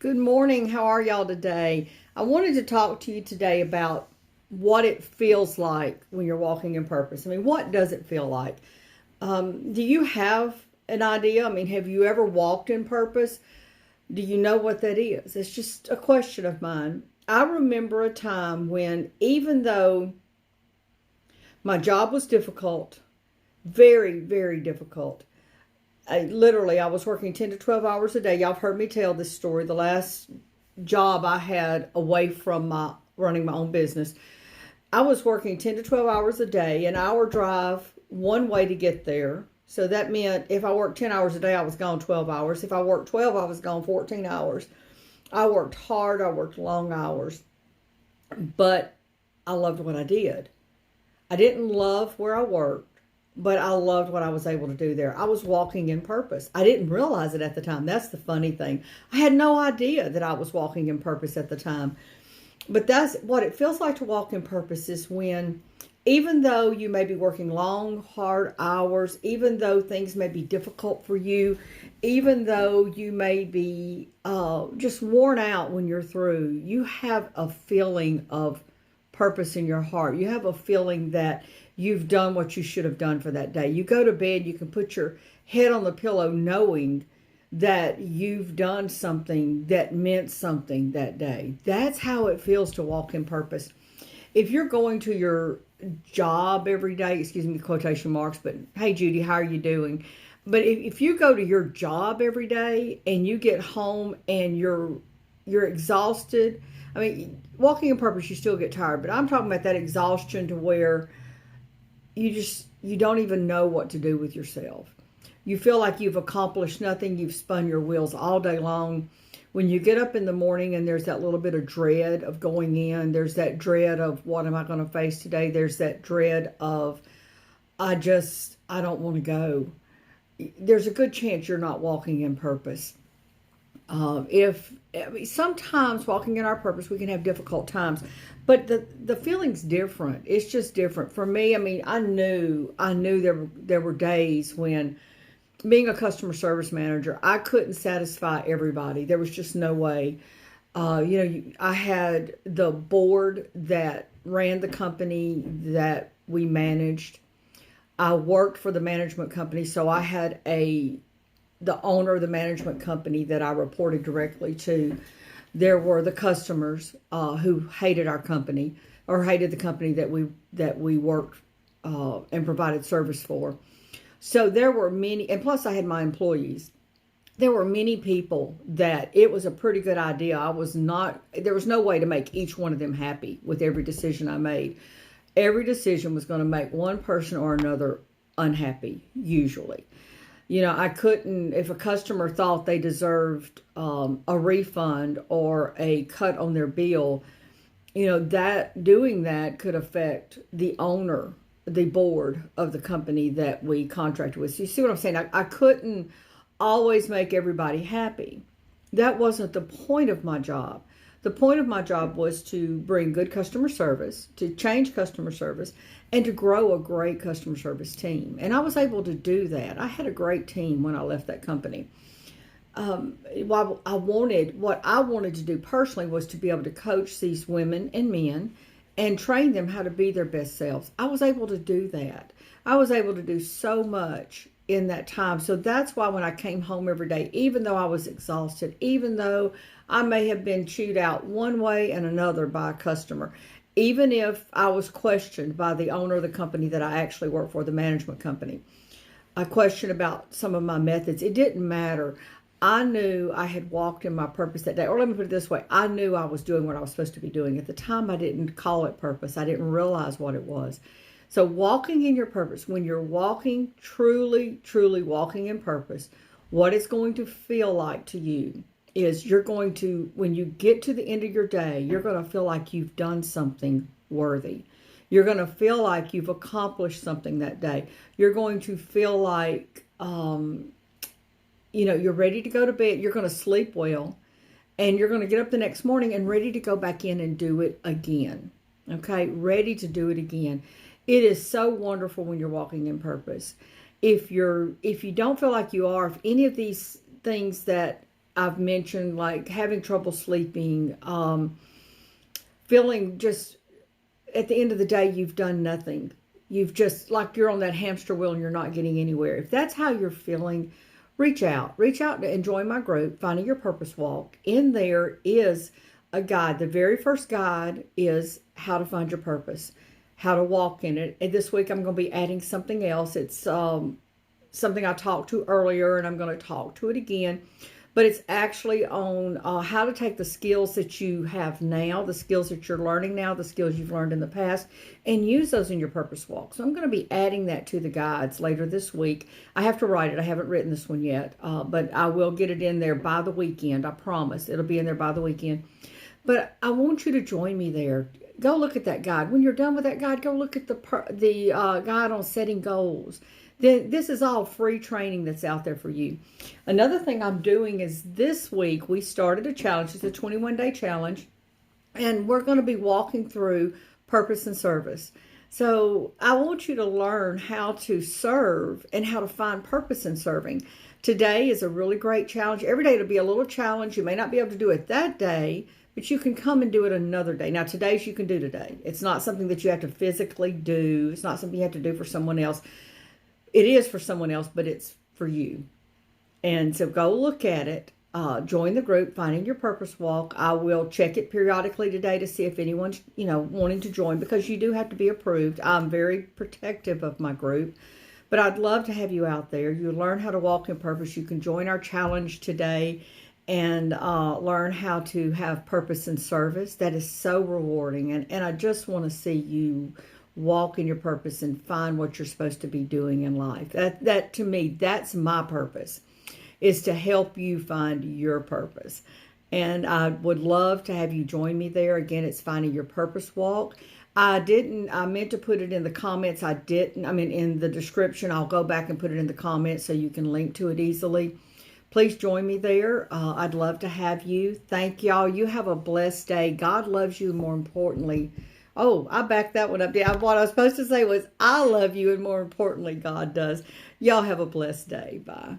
Good morning. How are y'all today? I wanted to talk to you today about what it feels like when you're walking in purpose. I mean, what does it feel like? Do you have an idea? I mean, have you ever walked in purpose? Do you know what that is? It's just a question of mine. I remember a time when, even though my job was difficult, very, very difficult, I was working 10 to 12 hours a day. Y'all have heard me tell this story. The last job I had away from my running my own business, I was working 10 to 12 hours a day, an hour drive one way to get there. So that meant if I worked 10 hours a day, I was gone 12 hours. If I worked 12, I was gone 14 hours. I worked hard, I worked long hours, but I loved what I did. I didn't love where I worked, but I loved what I was able to do there. I was walking in purpose. I didn't realize it at the time. That's the funny thing. I had no idea that I was walking in purpose at the time. But that's what it feels like to walk in purpose is when, even though you may be working long, hard hours, even though things may be difficult for you, even though you may be just worn out when you're through, you have a feeling of purpose in your heart. You have a feeling that you've done what you should have done for that day. You go to bed, you can put your head on the pillow knowing that you've done something that meant something that day. That's how it feels to walk in purpose. If you're going to your job every day, excuse me, quotation marks, but hey, Judy, how are you doing? But if you go to your job every day and you get home and you're exhausted, I mean, walking in purpose, you still get tired, but I'm talking about that exhaustion to where you don't even know what to do with yourself. You feel like you've accomplished nothing. You've spun your wheels all day long. When you get up in the morning and there's that little bit of dread of going in, there's that dread of what am I going to face today? There's that dread of I don't want to go. There's a good chance you're not walking in purpose. If I mean, sometimes walking in our purpose, we can have difficult times, but the feeling's different. It's just different for me. I mean, I knew there were days when being a customer service manager, I couldn't satisfy everybody. There was just no way. I had the board that ran the company that we managed. I worked for the management company, so I had the owner of the management company that I reported directly to. There were the customers who hated our company or hated the company that we worked and provided service for. So there were many, and plus I had my employees. There were many people that it was a pretty good idea. There was no way to make each one of them happy with every decision I made. Every decision was going to make one person or another unhappy, usually. I couldn't, if a customer thought they deserved a refund or a cut on their bill, that doing that could affect the owner, the board of the company that we contracted with. So you see what I'm saying? I couldn't always make everybody happy. That wasn't the point of my job. The point of my job was to bring good customer service, to change customer service, and to grow a great customer service team. And I was able to do that. I had a great team when I left that company. What I wanted to do personally was to be able to coach these women and men and train them how to be their best selves. I was able to do that. I was able to do so much in that time. So that's why when I came home every day, even though I was exhausted, even though I may have been chewed out one way and another by a customer, even if I was questioned by the owner of the company that I actually work for, the management company, I questioned about some of my methods. It didn't matter. I knew I had walked in my purpose that day. Or let me put it this way. I knew I was doing what I was supposed to be doing. At the time, I didn't call it purpose. I didn't realize what it was. So walking in your purpose, when you're walking, truly, truly walking in purpose, what it's going to feel like to you is when you get to the end of your day, you're going to feel like you've done something worthy. You're going to feel like you've accomplished something that day. You're going to feel like, you're ready to go to bed. You're going to sleep well. And you're going to get up the next morning and ready to go back in and do it again. Okay? Ready to do it again. It is so wonderful when you're walking in purpose. If you don't feel like you are, if any of these things that I've mentioned, like having trouble sleeping, feeling just at the end of the day, you've done nothing. You've just, like you're on that hamster wheel and you're not getting anywhere. If that's how you're feeling, reach out. Reach out and join my group, Finding Your Purpose Walk. In there is a guide. The very first guide is how to find your purpose, how to walk in it. And this week I'm going to be adding something else. It's something I talked to earlier, and I'm going to talk to it again. But it's actually on how to take the skills that you have now, the skills that you're learning now, the skills you've learned in the past, and use those in your purpose walk. So I'm going to be adding that to the guides later this week. I have to write it. I haven't written this one yet, but I will get it in there by the weekend. I promise. It'll be in there by the weekend. But I want you to join me there. Go look at that guide. When you're done with that guide, go look at the guide on setting goals. This is all free training that's out there for you. Another thing I'm doing is this week we started a challenge. It's a 21-day challenge, and we're going to be walking through purpose and service. So I want you to learn how to serve and how to find purpose in serving. Today is a really great challenge. Every day it'll be a little challenge. You may not be able to do it that day, but you can come and do it another day. Now, today's you can do today. It's not something that you have to physically do. It's not something you have to do for someone else. It is for someone else, but it's for you. And so go look at it. Join the group, Finding Your Purpose Walk. I will check it periodically today to see if anyone's, wanting to join, because you do have to be approved. I'm very protective of my group, but I'd love to have you out there. You learn how to walk in purpose. You can join our challenge today and learn how to have purpose and service. That is so rewarding. And I just want to see you walk in your purpose and find what you're supposed to be doing in life. That to me, that's my purpose, is to help you find your purpose. And I would love to have you join me there. Again, it's Finding Your Purpose Walk. I meant to put it in the comments. I didn't. In the description. I'll go back and put it in the comments so you can link to it easily. Please join me there. I'd love to have you. Thank y'all. You have a blessed day. God loves you, more importantly. Oh, I backed that one up. What I was supposed to say was, I love you, and more importantly, God does. Y'all have a blessed day. Bye.